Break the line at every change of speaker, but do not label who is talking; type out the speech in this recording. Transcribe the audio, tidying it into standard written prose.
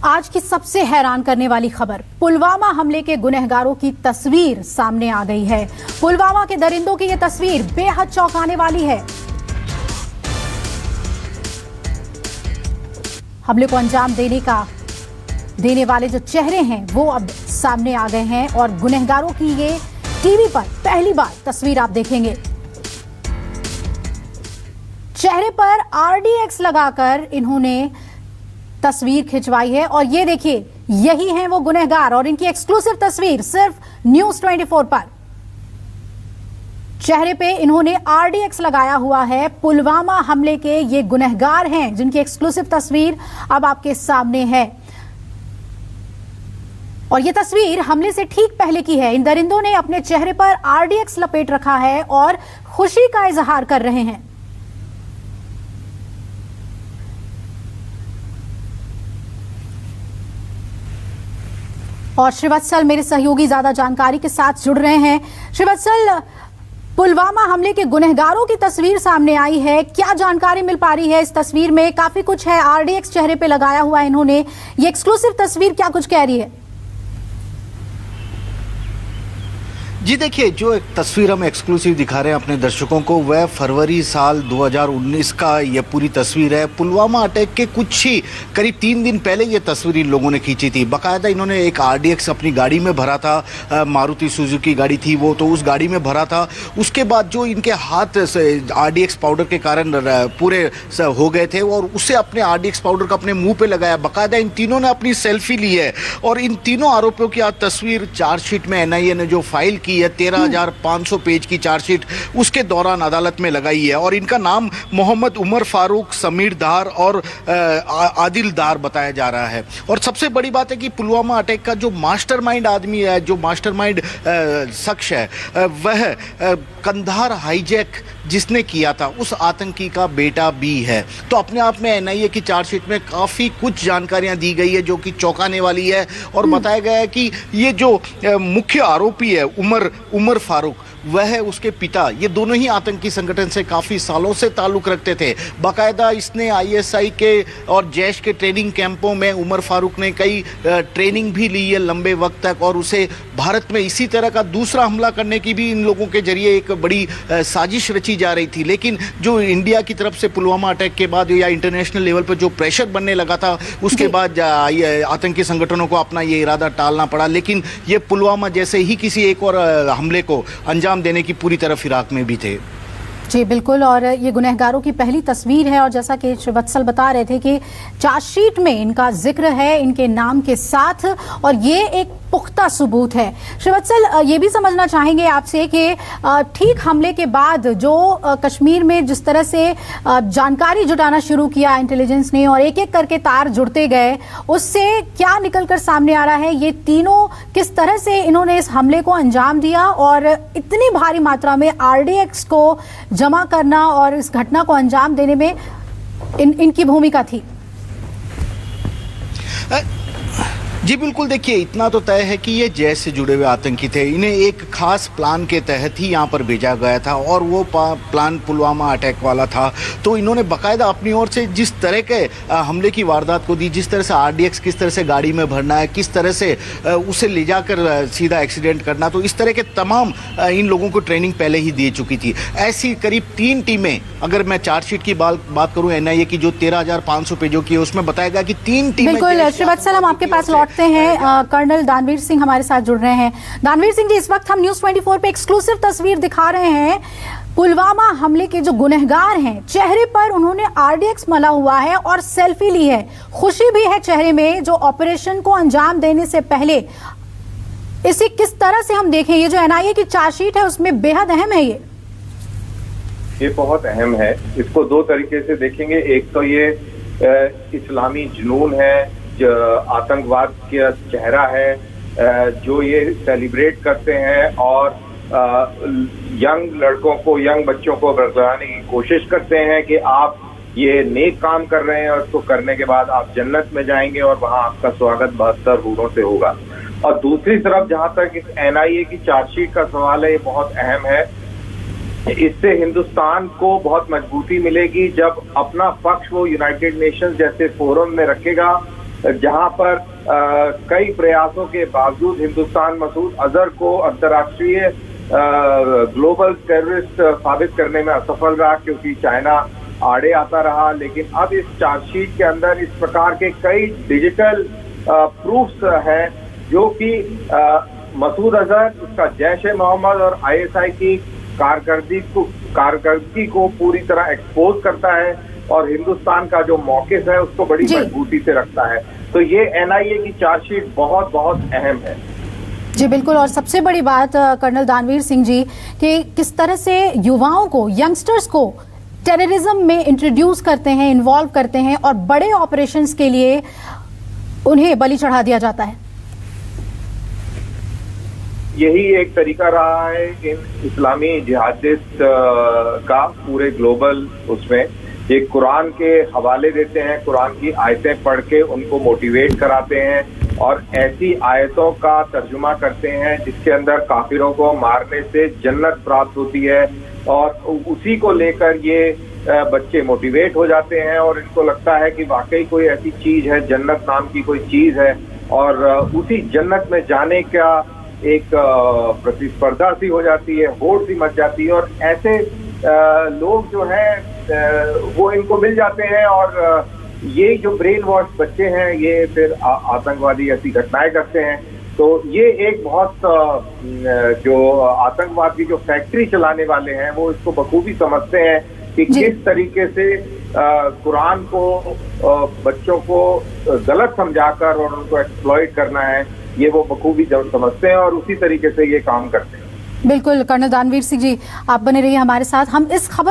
आज की सबसे हैरान करने वाली खबर, पुलवामा हमले के गुनहगारों की तस्वीर सामने आ गई है। पुलवामा के दरिंदों की यह तस्वीर बेहद चौंकाने वाली है। हमले को अंजाम देने वाले जो चेहरे हैं वो अब सामने आ गए हैं और गुनहगारों की ये टीवी पर पहली बार तस्वीर आप देखेंगे। चेहरे पर RDX लगाकर इन्होंने तस्वीर खिंचवाई है और ये देखिए, यही हैं वो गुनहगार और इनकी एक्सक्लूसिव तस्वीर सिर्फ न्यूज़ 24 पर। चेहरे पे इन्होंने RDX लगाया हुआ है। पुलवामा हमले के ये गुनहगार हैं जिनकी एक्सक्लूसिव तस्वीर अब आपके सामने है और ये तस्वीर हमले से ठीक पहले की है। इन दरिंदों ने अपने चेहरे पर RDX लपेट रखा है और खुशी का इजहार कर रहे हैं। और श्रीवत्सल मेरे सहयोगी ज्यादा जानकारी के साथ जुड़ रहे हैं। श्रीवत्सल, पुलवामा हमले के गुनहगारों की तस्वीर सामने आई है, क्या जानकारी मिल पा रही है इस तस्वीर में? काफी कुछ है, RDX चेहरे पे लगाया हुआ है इन्होंने। ये एक्सक्लूसिव तस्वीर क्या कुछ कह रही है?
जी देखिए, जो एक तस्वीर हम एक्सक्लूसिव दिखा रहे हैं अपने दर्शकों को, वह फरवरी साल 2019 का यह पूरी तस्वीर है। पुलवामा अटैक के कुछ ही करीब 3 दिन पहले ये तस्वीर इन लोगों ने खींची थी। बाकायदा इन्होंने एक RDX अपनी गाड़ी में भरा था, मारुति सुजुकी गाड़ी थी वो, तो उस गाड़ी में भरा था। उसके बाद जो इनके हाथ RDX पाउडर के कारण पूरे हो गए थे और उससे अपने RDX पाउडर का अपने मुंह पे लगाया। बाकायदा इन तीनों ने अपनी सेल्फी ली है और इन तीनों आरोपियों की आज तस्वीर चार्जशीट में NIA ने जो फाइल की है, 13,500 पेज की चार्जशीट, उसके दौरान अदालत में लगाई है और इनका नाम मोहम्मद उमर फारूक, समीर डार और आदिल डार बताया जा रहा है। और सबसे बड़ी बात है कि पुलवामा अटैक का जो मास्टरमाइंड आदमी है, जो मास्टरमाइंड शख्स है, वह कंधार हाईजैक जिसने किया था उस आतंकी का बेटा भी है। तो अपने आप में NIA की चार्जशीट में काफ़ी कुछ जानकारियां दी गई है जो कि चौंकाने वाली है और बताया गया है कि ये जो मुख्य आरोपी है उमर फारूक, वह है उसके पिता, ये दोनों ही आतंकी संगठन से काफ़ी सालों से ताल्लुक़ रखते थे। बाकायदा इसने ISI के और जैश के ट्रेनिंग कैंपों में उमर फारूक ने कई ट्रेनिंग भी ली है लंबे वक्त तक और उसे भारत में इसी तरह का दूसरा हमला करने की भी इन लोगों के जरिए एक बड़ी साजिश रची जा रही थी। लेकिन जो इंडिया की तरफ से पुलवामा अटैक के बाद या इंटरनेशनल लेवल पर जो प्रेशर बनने लगा था, उसके बाद आतंकी संगठनों को अपना ये इरादा टालना पड़ा। लेकिन ये पुलवामा जैसे ही किसी एक और हमले को अंजाम देने की पूरी तरह फिराक में भी थे।
जी बिल्कुल, और ये गुनहगारों की पहली तस्वीर है और जैसा कि श्रीवत्सल बता रहे थे कि चार्जशीट में इनका जिक्र है इनके नाम के साथ और ये एक पुख्ता सबूत है। श्रीवत्सल, ये भी समझना चाहेंगे आपसे कि ठीक हमले के बाद जो कश्मीर में जिस तरह से जानकारी जुटाना शुरू किया इंटेलिजेंस ने और एक एक करके तार जुड़ते गए, उससे क्या निकलकर सामने आ रहा है? ये तीनों किस तरह से इन्होंने इस हमले को अंजाम दिया और इतनी भारी मात्रा में RDX को जमा करना और इस घटना को अंजाम देने में इनकी भूमिका थी?
जी बिल्कुल, देखिए इतना तो तय है कि ये जैश से जुड़े हुए आतंकी थे। इन्हें एक खास प्लान के तहत ही यहाँ पर भेजा गया था और वो प्लान पुलवामा अटैक वाला था। तो इन्होंने बाकायदा अपनी ओर से जिस तरह के हमले की वारदात को दी, जिस तरह से RDX किस तरह से गाड़ी में भरना है, किस तरह से उसे ले जाकर सीधा एक्सीडेंट करना, तो इस तरह के तमाम इन लोगों को ट्रेनिंग पहले ही दे चुकी थी। ऐसी करीब 3 टीमें, अगर मैं चार्जशीट की बात करूँ NIA की जो 13,500 पेजों की है, उसमें बताया गया कि 3 टीमें।
बिल्कुल श्रीवत्सल, हम आपके पास लौटते हैं। कर्नल दानवीर सिंह हमारे साथ जुड़ रहे हैं। दानवीर सिंह जी, इस वक्त हम न्यूज़ 24 पे एक्सक्लूसिव तस्वीर दिखा रहे हैं। पुलवामा हमले के जो गुनहगार हैं, चेहरे पर उन्होंने RDX मला हुआ है और सेल्फी ली है। खुशी भी है चेहरे में, जो ऑपरेशन को अंजाम देने से पहले। इसे किस तरह से हम देखें? ये जो NIA की चार्जशीट है उसमें बेहद अहम है ये
बहुत अहम है। इसको 2 तरीके से देखेंगे। एक तो ये इस्लामी जुनून है, आतंकवाद का चेहरा है, जो ये सेलिब्रेट करते हैं और यंग लड़कों को, यंग बच्चों को बरगलाने की कोशिश करते हैं कि आप ये नेक काम कर रहे हैं और इसको करने के बाद आप जन्नत में जाएंगे और वहां आपका स्वागत 72 हूरों से होगा। और दूसरी तरफ जहां तक इस NIA की चार्जशीट का सवाल है, ये बहुत अहम है। इससे हिंदुस्तान को बहुत मजबूती मिलेगी जब अपना पक्ष वो यूनाइटेड नेशंस जैसे फोरम में रखेगा जहां पर कई प्रयासों के बावजूद हिंदुस्तान मसूद अजहर को अंतर्राष्ट्रीय ग्लोबल टेररिस्ट साबित करने में असफल रहा, क्योंकि चाइना आड़े आता रहा। लेकिन अब इस चार्जशीट के अंदर इस प्रकार के कई डिजिटल प्रूफ्स हैं जो कि मसूद अजहर, उसका जैश-ए-मोहम्मद और आईएसआई की कारकर्दगी को पूरी तरह एक्सपोज करता है और हिंदुस्तान का जो मौकिफ है उसको बड़ी मजबूती से रखता है। तो ये एनआईए की चार्जशीट बहुत बहुत अहम है।
जी बिल्कुल। और सबसे बड़ी बात कर्नल दानवीर सिंह जी कि किस तरह से युवाओं को, यंगस्टर्स को टेररिज्म में इंट्रोड्यूस करते हैं, इन्वॉल्व करते हैं और बड़े ऑपरेशंस के लिए उन्हें बलि चढ़ा दिया जाता है।
यही एक तरीका रहा है इन इस्लामी जिहादिस्ट का पूरे ग्लोबल उसमें। ये कुरान के हवाले देते हैं, कुरान की आयतें पढ़ के उनको मोटिवेट कराते हैं और ऐसी आयतों का तर्जुमा करते हैं जिसके अंदर काफिरों को मारने से जन्नत प्राप्त होती है, और उसी को लेकर ये बच्चे मोटिवेट हो जाते हैं और इनको लगता है कि वाकई कोई ऐसी चीज है, जन्नत नाम की कोई चीज है, और उसी जन्नत में जाने का एक प्रतिस्पर्धा सी हो जाती है, होड़ सी मच जाती है, और ऐसे लोग जो हैं वो इनको मिल जाते हैं और ये जो ब्रेन वॉश बच्चे हैं ये फिर आतंकवादी ऐसी घटनाएं करते हैं। तो ये एक बहुत जो आतंकवाद की जो फैक्ट्री चलाने वाले हैं वो इसको बखूबी समझते हैं कि किस तरीके से कुरान को बच्चों को गलत समझाकर और उनको एक्सप्लॉइट करना है, ये वो बखूबी समझते हैं और उसी तरीके से ये काम करते हैं।
बिल्कुल कर्नल दानवीर सिंह जी, आप बने रहिए हमारे साथ। हम इस खबर